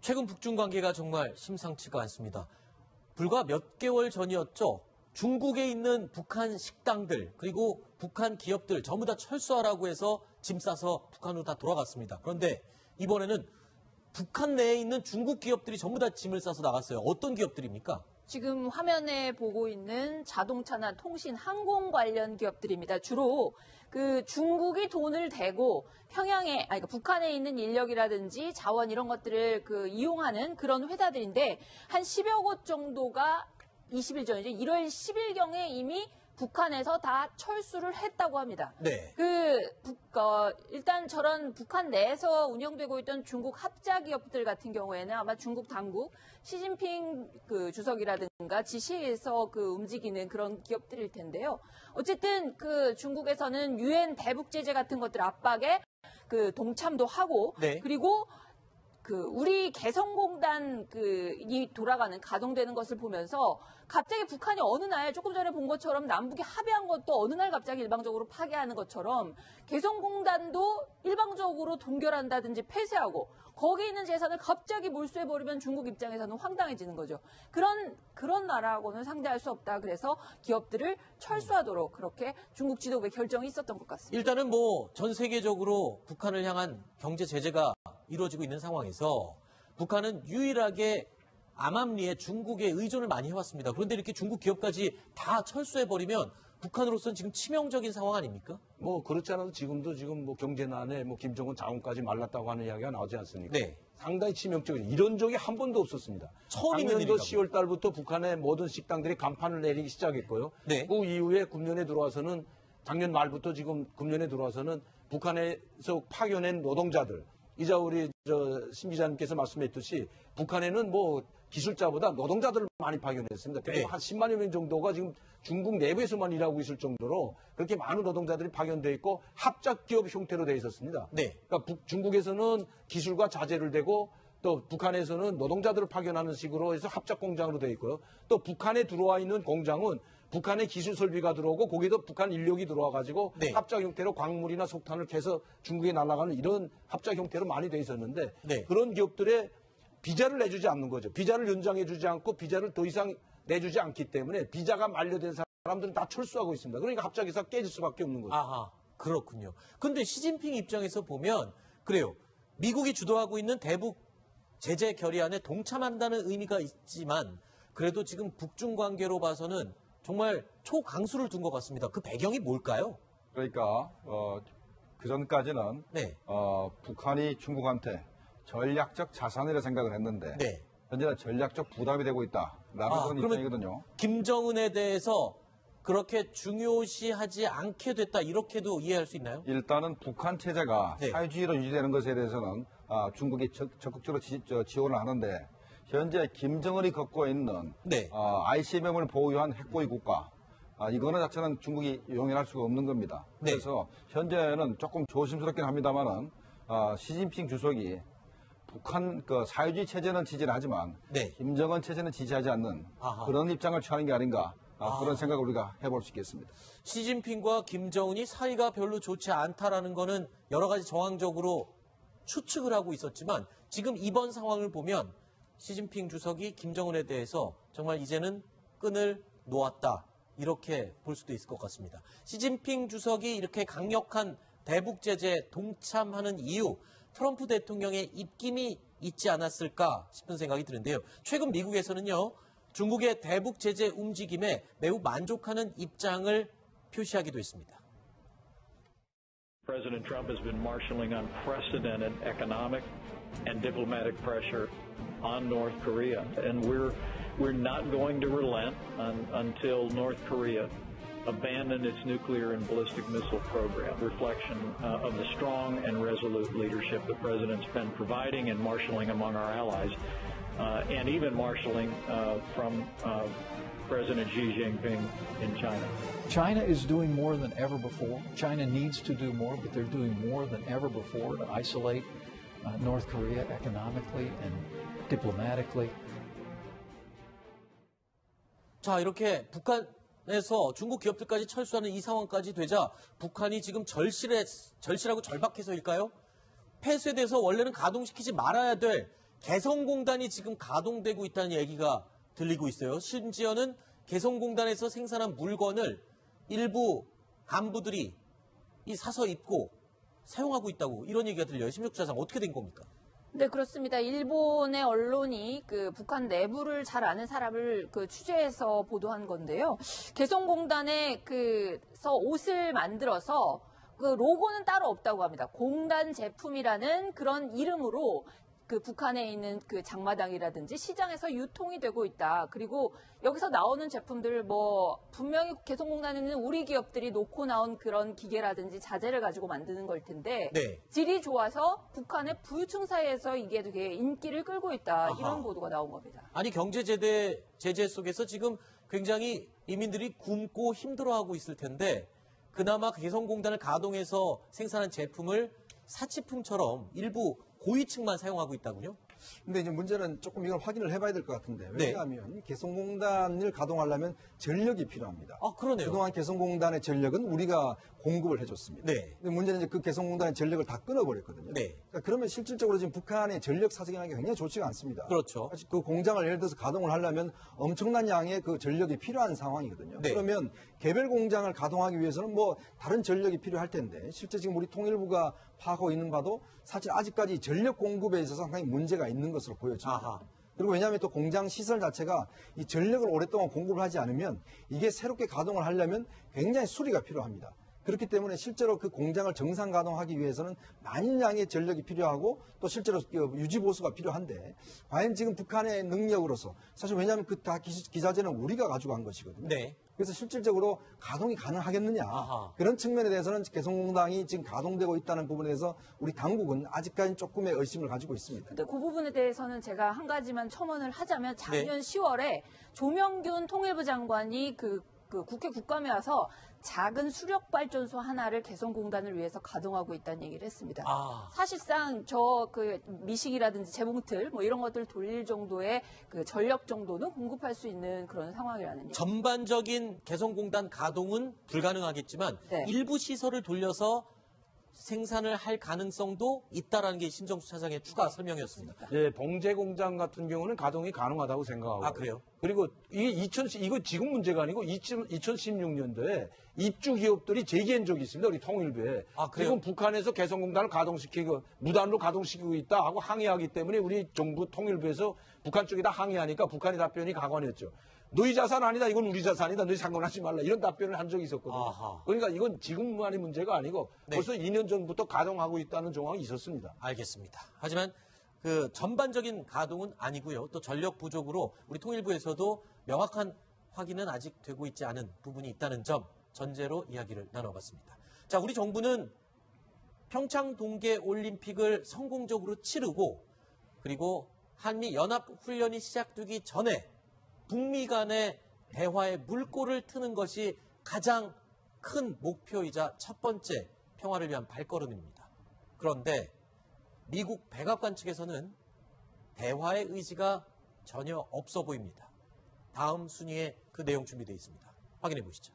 최근 북중 관계가 정말 심상치가 않습니다. 불과 몇 개월 전이었죠. 중국에 있는 북한 식당들 그리고 북한 기업들 전부 다 철수하라고 해서 짐 싸서 북한으로 다 돌아갔습니다. 그런데 이번에는 북한 내에 있는 중국 기업들이 전부 다 짐을 싸서 나갔어요. 어떤 기업들입니까? 지금 화면에 보고 있는 자동차나 통신, 항공 관련 기업들입니다. 주로 그 중국이 돈을 대고 그러니까 북한에 있는 인력이라든지 자원 이런 것들을 이용하는 그런 회사들인데 한 10여 곳 정도가 20일 전이죠. 1월 10일경에 이미 북한에서 다 철수를 했다고 합니다. 네. 일단 저런 북한 내에서 운영되고 있던 중국 합자 기업들 같은 경우에는 아마 중국 당국, 시진핑 주석이라든가 지시에서 움직이는 그런 기업들일 텐데요. 어쨌든 중국에서는 유엔 대북 제재 같은 것들 압박에 동참도 하고, 네. 그리고 우리 개성공단 이 돌아가는 가동되는 것을 보면서 갑자기 북한이 어느 날 조금 전에 본 것처럼 남북이 합의한 것도 어느 날 갑자기 일방적으로 파기하는 것처럼 개성공단도 일방적으로 동결한다든지 폐쇄하고 거기 있는 재산을 갑자기 몰수해버리면 중국 입장에서는 황당해지는 거죠. 그런 나라하고는 상대할 수 없다. 그래서 기업들을 철수하도록 그렇게 중국 지도부의 결정이 있었던 것 같습니다. 일단은 전 세계적으로 북한을 향한 경제 제재가 이루어지고 있는 상황에서 북한은 유일하게 암암리에 중국에 의존을 많이 해왔습니다. 그런데 이렇게 중국 기업까지 다 철수해버리면 북한으로서는 지금 치명적인 상황 아닙니까? 그렇지 않아도 지금도 경제난에 김정은 자원까지 말랐다고 하는 이야기가 나오지 않습니까? 네. 상당히 치명적이죠. 이런 적이 한 번도 없었습니다. 처음 있는 작년도 일인가 10월 달부터 북한의 모든 식당들이 간판을 내리기 시작했고요. 네. 그 이후에 금년에 들어와서는 작년 말부터 지금 금년에 들어와서는 북한에서 파견된 노동자들 이제 우리 신 기자님께서 말씀했듯이 북한에는 기술자보다 노동자들을 많이 파견했습니다. 네. 한 10만여 명 정도가 지금 중국 내부에서만 일하고 있을 정도로 그렇게 많은 노동자들이 파견돼 있고 합작 기업 형태로 돼 있었습니다. 네. 그러니까 중국에서는 기술과 자재를 대고 또 북한에서는 노동자들을 파견하는 식으로 해서 합작 공장으로 돼 있고요. 또 북한에 들어와 있는 공장은 북한의 기술 설비가 들어오고 거기도 북한 인력이 들어와 가지고 네. 합작 형태로 광물이나 석탄을 캐서 중국에 날아가는 이런 합작 형태로 많이 돼 있었는데 네. 그런 기업들의 비자를 내주지 않는 거죠. 비자를 연장해 주지 않고 비자를 더 이상 내주지 않기 때문에 비자가 만료된 사람들은 다 철수하고 있습니다. 그러니까 합작해서 깨질 수밖에 없는 거죠. 아하, 그렇군요. 근데 시진핑 입장에서 보면 그래요. 미국이 주도하고 있는 대북 제재 결의안에 동참한다는 의미가 있지만 그래도 지금 북중 관계로 봐서는 정말 초강수를 둔 것 같습니다. 그 배경이 뭘까요? 그러니까 그 전까지는 네. 북한이 중국한테 전략적 자산이라 생각을 했는데 네. 현재는 전략적 부담이 되고 있다라는 그런 입장이거든요. 김정은에 대해서 그렇게 중요시하지 않게 됐다 이렇게도 이해할 수 있나요? 일단은 북한 체제가 네. 사회주의로 유지되는 것에 대해서는 중국이 적극적으로 지원을 하는데 현재 김정은이 갖고 있는 네. ICBM을 보유한 핵보유 국가 이거는 자체는 중국이 용인할 수가 없는 겁니다. 네. 그래서 현재는 조금 조심스럽긴 합니다만은 시진핑 주석이 북한 사회주의 체제는 지지를 하지만 네. 김정은 체제는 지지하지 않는 아하. 그런 입장을 취하는 게 아닌가 그런 생각을 우리가 해볼 수 있겠습니다. 시진핑과 김정은이 사이가 별로 좋지 않다라는 거는 여러 가지 정황적으로 추측을 하고 있었지만 지금 이번 상황을 보면 시진핑 주석이 김정은에 대해서 정말 이제는 끈을 놓았다 이렇게 볼 수도 있을 것 같습니다. 시진핑 주석이 이렇게 강력한 대북 제재 동참하는 이유 트럼프 대통령의 입김이 있지 않았을까 싶은 생각이 드는데요. 최근 미국에서는요. 중국의 대북 제재 움직임에 매우 만족하는 입장을 표시하기도 했습니다. President Trump has been marshaling unprecedented economic and diplomatic pressure on North Korea, and we're not going to relent until North Korea abandon its nuclear and ballistic missile program. Reflection of the strong and resolute leadership the President's been providing and marshaling among our allies, and even marshaling from President Xi Jinping in China. China is doing more than ever before. China needs to do more, but they're doing more than ever before to isolate North Korea economically and diplomatically. 자, 이렇게 북한에서 중국 기업들까지 철수하는 이 상황까지 되자 북한이 지금 절실하고 절박해서일까요? 폐쇄돼서 원래는 가동시키지 말아야 될 개성공단이 지금 가동되고 있다는 얘기가 들리고 있어요. 심지어는 개성공단에서 생산한 물건을 일부 간부들이 사서 입고 사용하고 있다고 이런 얘기가 들려요. 심혁주 차장 어떻게 된 겁니까? 네, 그렇습니다. 일본의 언론이 그 북한 내부를 잘 아는 사람을 취재해서 보도한 건데요. 개성공단에 서 옷을 만들어서 그 로고는 따로 없다고 합니다. 공단 제품이라는 그런 이름으로 북한에 있는 장마당이라든지 시장에서 유통이 되고 있다. 그리고 여기서 나오는 제품들 분명히 개성공단에 있는 우리 기업들이 놓고 나온 그런 기계라든지 자재를 가지고 만드는 걸 텐데 네. 질이 좋아서 북한의 부유층 사이에서 이게 되게 인기를 끌고 있다. 아하. 이런 보도가 나온 겁니다. 아니 제재 속에서 지금 굉장히 인민들이 굶고 힘들어하고 있을 텐데 그나마 개성공단을 가동해서 생산한 제품을 사치품처럼 일부 고위층만 사용하고 있다군요? 근데 이제 문제는 조금 이걸 확인을 해봐야 될 것 같은데 네. 왜냐하면 개성공단을 가동하려면 전력이 필요합니다. 아, 그러네요. 그동안 개성공단의 전력은 우리가 공급을 해줬습니다. 네. 근데 문제는 이제 그 개성공단의 전력을 다 끊어버렸거든요. 네. 그러니까 그러면 실질적으로 지금 북한의 전력 사정이 굉장히 좋지가 않습니다. 그렇죠. 사실 그 공장을 예를 들어서 가동을 하려면 엄청난 양의 그 전력이 필요한 상황이거든요. 네. 그러면 개별 공장을 가동하기 위해서는 다른 전력이 필요할 텐데 실제 지금 우리 통일부가 파악하고 있는 바도 사실 아직까지 전력 공급에 있어서 상당히 문제가 있는 것으로 보여집니다. 아하. 그리고 왜냐하면 또 공장 시설 자체가 이 전력을 오랫동안 공급을 하지 않으면 이게 새롭게 가동을 하려면 굉장히 수리가 필요합니다. 그렇기 때문에 실제로 그 공장을 정상 가동하기 위해서는 많은 양의 전력이 필요하고 또 실제로 유지 보수가 필요한데 과연 지금 북한의 능력으로서 사실 왜냐하면 그 다 기자재는 우리가 가져간 것이거든요. 네. 그래서 실질적으로 가동이 가능하겠느냐 아하. 그런 측면에 대해서는 개성공단이 지금 가동되고 있다는 부분에 대해서 우리 당국은 아직까지 조금의 의심을 가지고 있습니다. 근데 그 부분에 대해서는 제가 한 가지만 첨언을 하자면 작년 네. 10월에 조명균 통일부 장관이 그 국회 국감에 와서 작은 수력 발전소 하나를 개성공단을 위해서 가동하고 있다는 얘기를 했습니다. 아. 사실상 미식이라든지 재봉틀 이런 것들 돌릴 정도의 전력 정도는 공급할 수 있는 그런 상황이라는 얘기. 전반적인 개성공단 가동은 불가능하겠지만 네. 일부 시설을 돌려서 생산을 할 가능성도 있다라는 게 신정수 차장의 추가 설명이었습니다. 예, 봉제 공장 같은 경우는 가동이 가능하다고 생각하고. 아, 그래요? 그리고 이거 지금 문제가 아니고 2016년도에 입주 기업들이 제기한 적이 있습니다. 우리 통일부에. 아, 그래요? 지금 북한에서 개성공단을 무단으로 가동시키고 있다 하고 항의하기 때문에 우리 정부 통일부에서 북한 쪽에다 항의하니까 북한의 답변이 가관이었죠. 너희 자산 아니다. 이건 우리 자산이다. 너희 상관하지 말라. 이런 답변을 한 적이 있었거든요. 아하. 그러니까 이건 지금만의 문제가 아니고 네. 벌써 2년 전부터 가동하고 있다는 정황이 있었습니다. 알겠습니다. 하지만 전반적인 가동은 아니고요. 또 전력 부족으로 우리 통일부에서도 명확한 확인은 아직 되고 있지 않은 부분이 있다는 점 전제로 이야기를 나눠봤습니다. 자, 우리 정부는 평창 동계 올림픽을 성공적으로 치르고 그리고 한미 연합 훈련이 시작되기 전에 북미 간의 대화에 물꼬를 트는 것이 가장 큰 목표이자 첫 번째 평화를 위한 발걸음입니다. 그런데 미국 백악관 측에서는 대화의 의지가 전혀 없어 보입니다. 다음 순위에 그 내용 준비되어 있습니다. 확인해 보시죠.